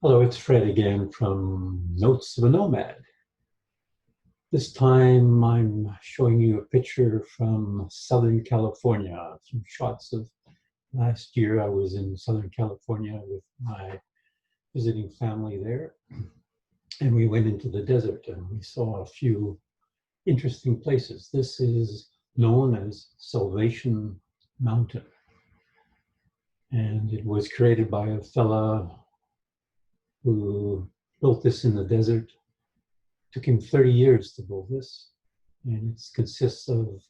Hello, it's Fred again from Notes of a Nomad. This time I'm showing you a picture from Southern California, some shots of last year. I was in Southern California with my visiting family there, and we went into the desert and we saw a few interesting places. This is known as Salvation Mountain, and it was created by a fella who built this in the desert. Took him 30 years to build this, and it consists of,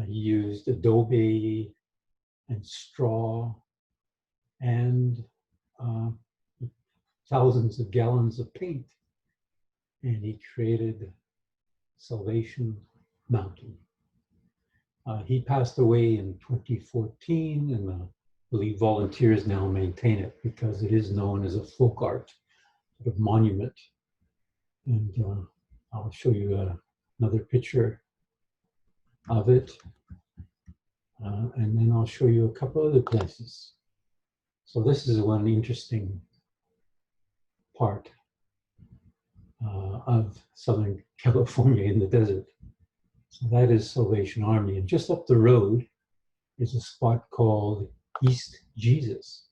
he used adobe and straw and uh, thousands of gallons of paint, and he created Salvation Mountain. He passed away in 2014, and I believe volunteers now maintain it because it is known as a folk art sort of monument. And I'll show you another picture of it. And then I'll show you a couple other places. So this is one interesting part of Southern California in the desert. So that is Salvation Army. And just up the road is a spot called East Jesus.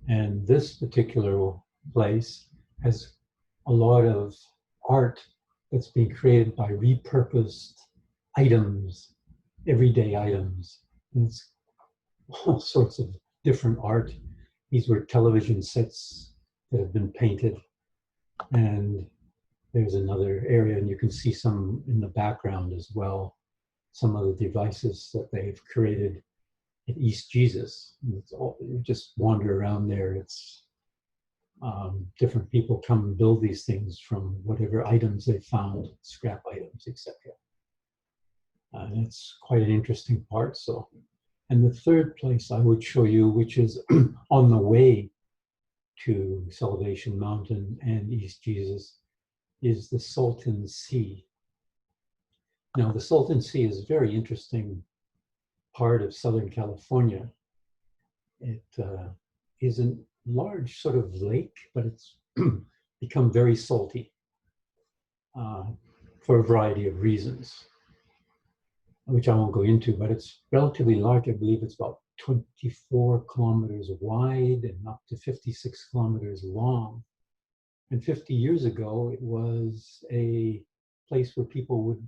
And this particular place has a lot of art that's being created by repurposed items, everyday items. And it's all sorts of different art. These were television sets that have been painted. And there's another area, and you can see some in the background as well, some of the devices that they've created at East Jesus. It's all, you just wander around there. It's different people come and build these things from whatever items they found, scrap items, etc. And it's quite an interesting part. So, and the third place I would show you, which is on the way to Salvation Mountain and East Jesus, is the Salton Sea. Now, the Salton Sea is a very interesting part of Southern California. It is a large sort of lake, but it's become very salty for a variety of reasons, which I won't go into, but it's relatively large. I believe it's about 24 kilometers wide and up to 56 kilometers long. And 50 years ago, it was a place where people would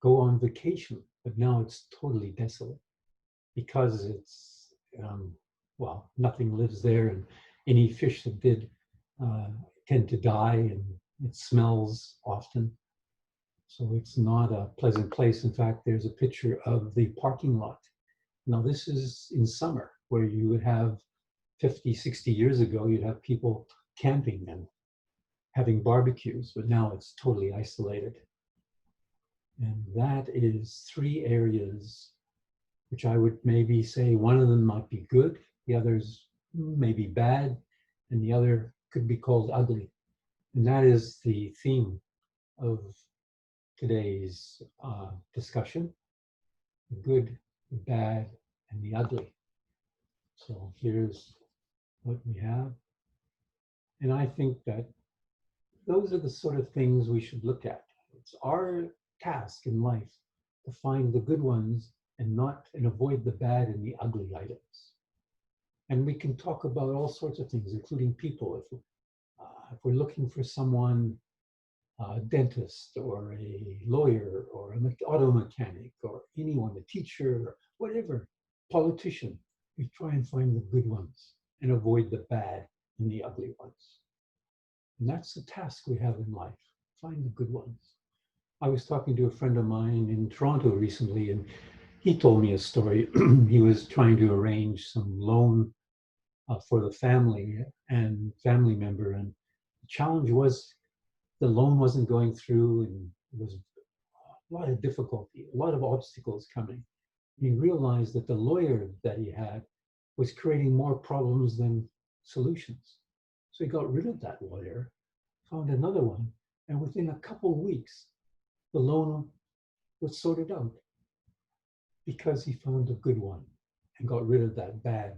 go on vacation, but now it's totally desolate because it's, well, nothing lives there, and any fish that did tend to die, and it smells often. So it's not a pleasant place. In fact, there's a picture of the parking lot. Now, this is in summer, where you would have 50, 60 years ago, you'd have people camping and having barbecues, but now it's totally isolated. And that is three areas which I would maybe say one of them might be good, the others may be bad, and the other could be called ugly. And that is the theme of today's discussion: the good, the bad, and the ugly. So here's what we have. And I think that those are the sort of things we should look at. It's our task in life to find the good ones and avoid the bad and the ugly items. And we can talk about all sorts of things, including people. If we're looking for someone, a dentist or a lawyer or an auto mechanic or anyone, a teacher, or whatever, politician, we try and find the good ones and avoid the bad and the ugly ones. And that's the task we have in life, find the good ones. I was talking to a friend of mine in Toronto recently, and he told me a story. He was trying to arrange some loan for the family and family member, and the challenge was the loan wasn't going through, and it was a lot of difficulty, a lot of obstacles coming. He realized that the lawyer that he had was creating more problems than solutions. So he got rid of that lawyer, found another one, and within a couple of weeks, the loan was sorted out because he found a good one and got rid of that bad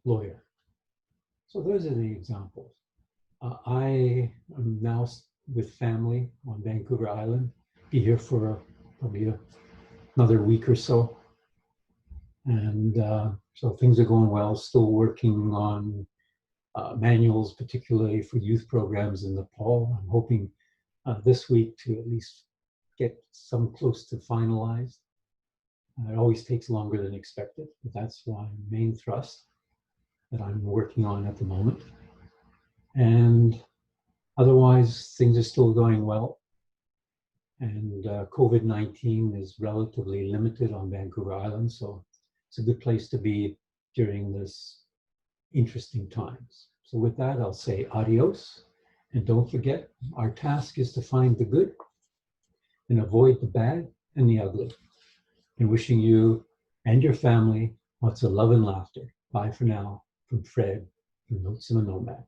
lawyer. So those are the examples. I am now with family on Vancouver Island. Be here for probably another week or so. And so things are going well, still working on manuals, particularly for youth programs in Nepal. I'm hoping this week to at least get some close to finalized. It always takes longer than expected, but that's my main thrust that I'm working on at the moment. And otherwise, things are still going well. And COVID-19 is relatively limited on Vancouver Island, so it's a good place to be during this interesting times. So with that, I'll say adios. And don't forget, our task is to find the good and avoid the bad and the ugly. And wishing you and your family lots of love and laughter. Bye for now from Fred from Notes of a Nomad.